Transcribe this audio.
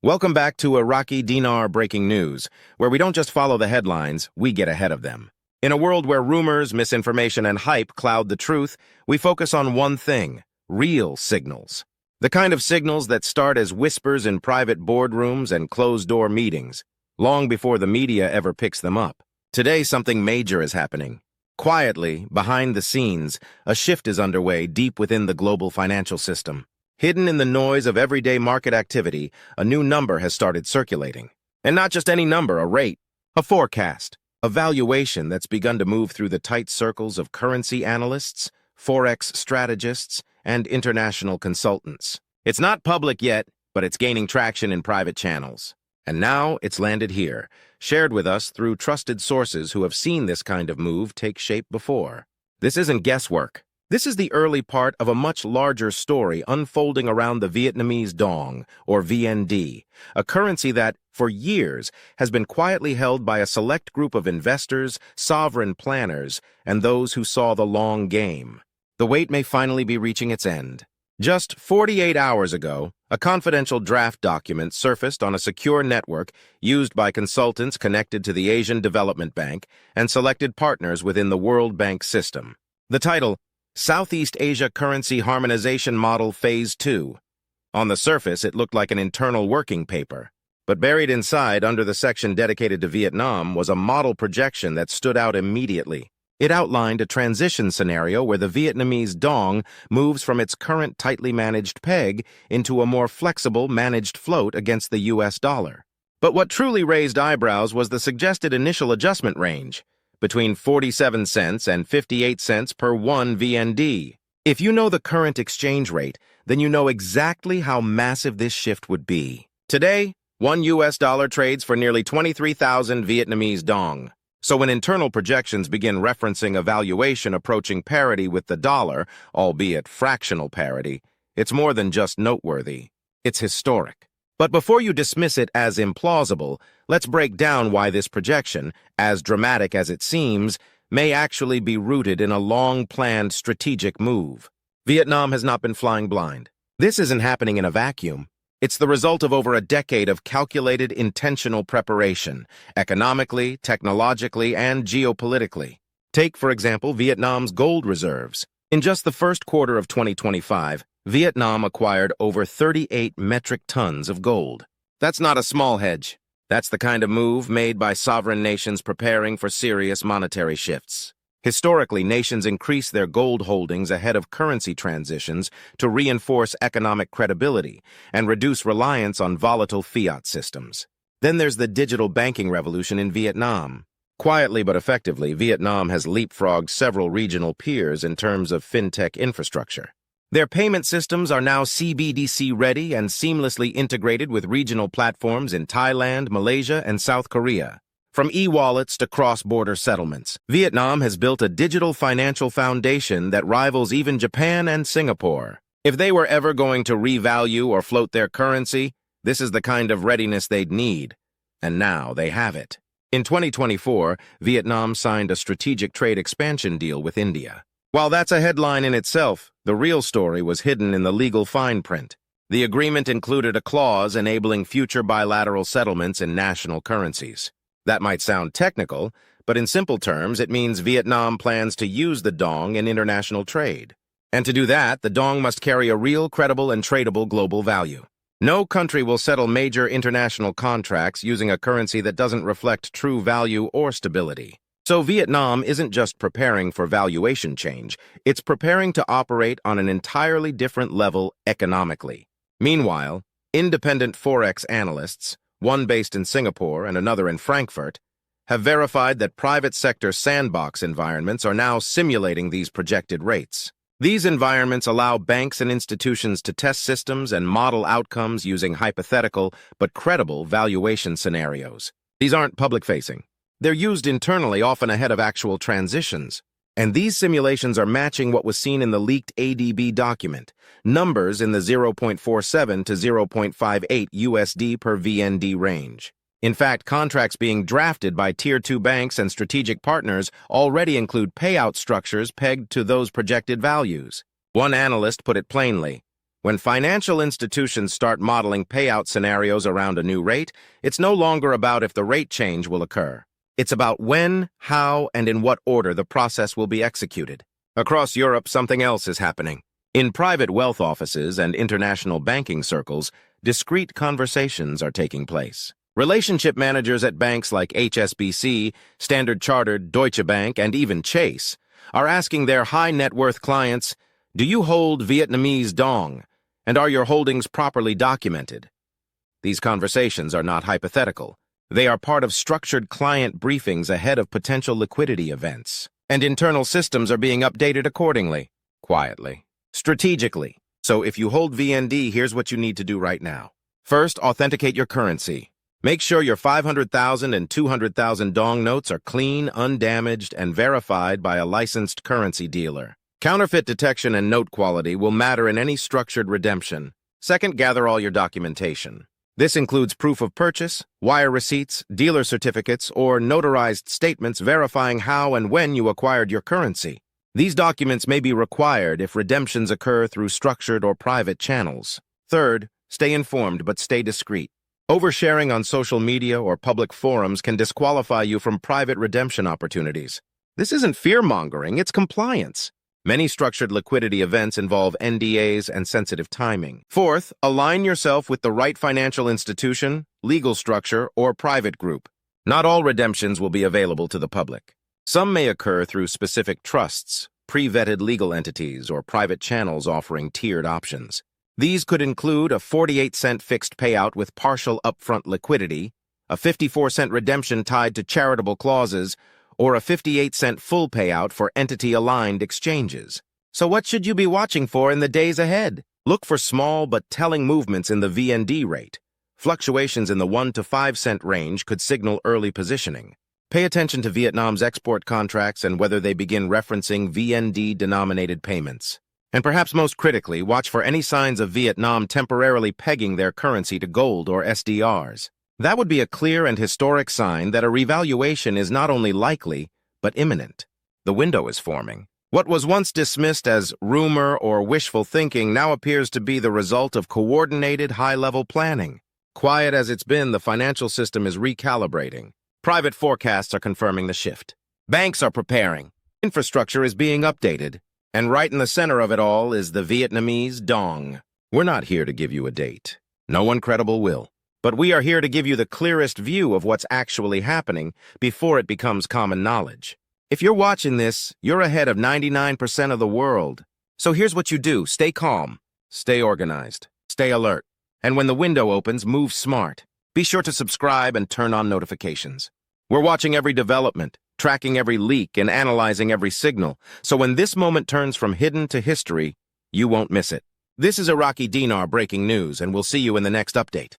Welcome back to Iraqi Dinar Breaking News, where we don't just follow the headlines, we get ahead of them. In a world where rumors, misinformation, and hype cloud the truth, we focus on one thing: real signals. The kind of signals that start as whispers in private boardrooms and closed-door meetings, long before the media ever picks them up. Today, something major is happening. Quietly, behind the scenes, a shift is underway deep within the global financial system. Hidden in the noise of everyday market activity, a new number has started circulating. And not just any number, a rate, a forecast, a valuation that's begun to move through the tight circles of currency analysts, Forex strategists, and international consultants. It's not public yet, but it's gaining traction in private channels. And now it's landed here, shared with us through trusted sources who have seen this kind of move take shape before. This isn't guesswork. This is the early part of a much larger story unfolding around the Vietnamese Dong, or VND, a currency that, for years, has been quietly held by a select group of investors, sovereign planners, and those who saw the long game. The wait may finally be reaching its end. Just 48 hours ago, a confidential draft document surfaced on a secure network used by consultants connected to the Asian Development Bank and selected partners within the World Bank system. The title, Southeast Asia Currency Harmonization Model Phase 2. On the surface, it looked like an internal working paper, but buried inside, under the section dedicated to Vietnam, was a model projection that stood out immediately. It outlined a transition scenario where the Vietnamese Dong moves from its current tightly managed peg into a more flexible managed float against the US dollar. But what truly raised eyebrows was the suggested initial adjustment range, between 47 cents and 58 cents per 1 VND. If you know the current exchange rate, then you know exactly how massive this shift would be. Today, 1 US dollar trades for nearly 23,000 Vietnamese Dong. So when internal projections begin referencing a valuation approaching parity with the dollar, albeit fractional parity, it's more than just noteworthy. It's historic. But before you dismiss it as implausible, let's break down why this projection, as dramatic as it seems, may actually be rooted in a long-planned strategic move. Vietnam has not been flying blind. This isn't happening in a vacuum. It's the result of over a decade of calculated, intentional preparation, economically, technologically, and geopolitically. Take, for example, Vietnam's gold reserves. In just the first quarter of 2025, Vietnam acquired over 38 metric tons of gold. That's not a small hedge. That's the kind of move made by sovereign nations preparing for serious monetary shifts. Historically, nations increase their gold holdings ahead of currency transitions to reinforce economic credibility and reduce reliance on volatile fiat systems. Then there's the digital banking revolution in Vietnam. Quietly but effectively, Vietnam has leapfrogged several regional peers in terms of fintech infrastructure. Their payment systems are now CBDC-ready and seamlessly integrated with regional platforms in Thailand, Malaysia, and South Korea. From e-wallets to cross-border settlements, Vietnam has built a digital financial foundation that rivals even Japan and Singapore. If they were ever going to revalue or float their currency, this is the kind of readiness they'd need. And now they have it. In 2024, Vietnam signed a strategic trade expansion deal with India. While that's a headline in itself, the real story was hidden in the legal fine print. The agreement included a clause enabling future bilateral settlements in national currencies. That might sound technical, but in simple terms, it means Vietnam plans to use the Dong in international trade. And to do that, the Dong must carry a real, credible, and tradable global value. No country will settle major international contracts using a currency that doesn't reflect true value or stability. So Vietnam isn't just preparing for valuation change, it's preparing to operate on an entirely different level economically. Meanwhile, independent Forex analysts, one based in Singapore and another in Frankfurt, have verified that private sector sandbox environments are now simulating these projected rates. These environments allow banks and institutions to test systems and model outcomes using hypothetical but credible valuation scenarios. These aren't public-facing. They're used internally, often ahead of actual transitions. And these simulations are matching what was seen in the leaked ADB document, numbers in the 0.47 to 0.58 USD per VND range. In fact, contracts being drafted by Tier 2 banks and strategic partners already include payout structures pegged to those projected values. One analyst put it plainly: When financial institutions start modeling payout scenarios around a new rate, it's no longer about if the rate change will occur. It's about when, how, and in what order the process will be executed. Across Europe, something else is happening. In private wealth offices and international banking circles, discrete conversations are taking place. Relationship managers at banks like HSBC, Standard Chartered, Deutsche Bank, and even Chase are asking their high-net-worth clients, "Do you hold Vietnamese Dong? And are your holdings properly documented?" These conversations are not hypothetical. They are part of structured client briefings ahead of potential liquidity events. And internal systems are being updated accordingly, quietly, strategically. So if you hold VND, here's what you need to do right now. First, authenticate your currency. Make sure your 500,000 and 200,000 Dong notes are clean, undamaged, and verified by a licensed currency dealer. Counterfeit detection and note quality will matter in any structured redemption. Second, gather all your documentation. This includes proof of purchase, wire receipts, dealer certificates, or notarized statements verifying how and when you acquired your currency. These documents may be required if redemptions occur through structured or private channels. Third, stay informed but stay discreet. Oversharing on social media or public forums can disqualify you from private redemption opportunities. This isn't fear-mongering, it's compliance. Many structured liquidity events involve NDAs and sensitive timing. Fourth, align yourself with the right financial institution, legal structure, or private group. Not all redemptions will be available to the public. Some may occur through specific trusts, pre-vetted legal entities, or private channels offering tiered options. These could include a 48-cent fixed payout with partial upfront liquidity, a 54-cent redemption tied to charitable clauses, or a 58-cent full payout for entity-aligned exchanges. So what should you be watching for in the days ahead? Look for small but telling movements in the VND rate. Fluctuations in the 1 to 5 cent range could signal early positioning. Pay attention to Vietnam's export contracts and whether they begin referencing VND-denominated payments. And perhaps most critically, watch for any signs of Vietnam temporarily pegging their currency to gold or SDRs. That would be a clear and historic sign that a revaluation is not only likely, but imminent. The window is forming. What was once dismissed as rumor or wishful thinking now appears to be the result of coordinated high-level planning. Quiet as it's been, the financial system is recalibrating. Private forecasts are confirming the shift. Banks are preparing. Infrastructure is being updated. And right in the center of it all is the Vietnamese Dong. We're not here to give you a date. No one credible will. But we are here to give you the clearest view of what's actually happening before it becomes common knowledge. If you're watching this, you're ahead of 99% of the world. So here's what you do. Stay calm. Stay organized. Stay alert. And when the window opens, move smart. Be sure to subscribe and turn on notifications. We're watching every development, tracking every leak, and analyzing every signal. So when this moment turns from hidden to history, you won't miss it. This is Iraqi Dinar Breaking News, and we'll see you in the next update.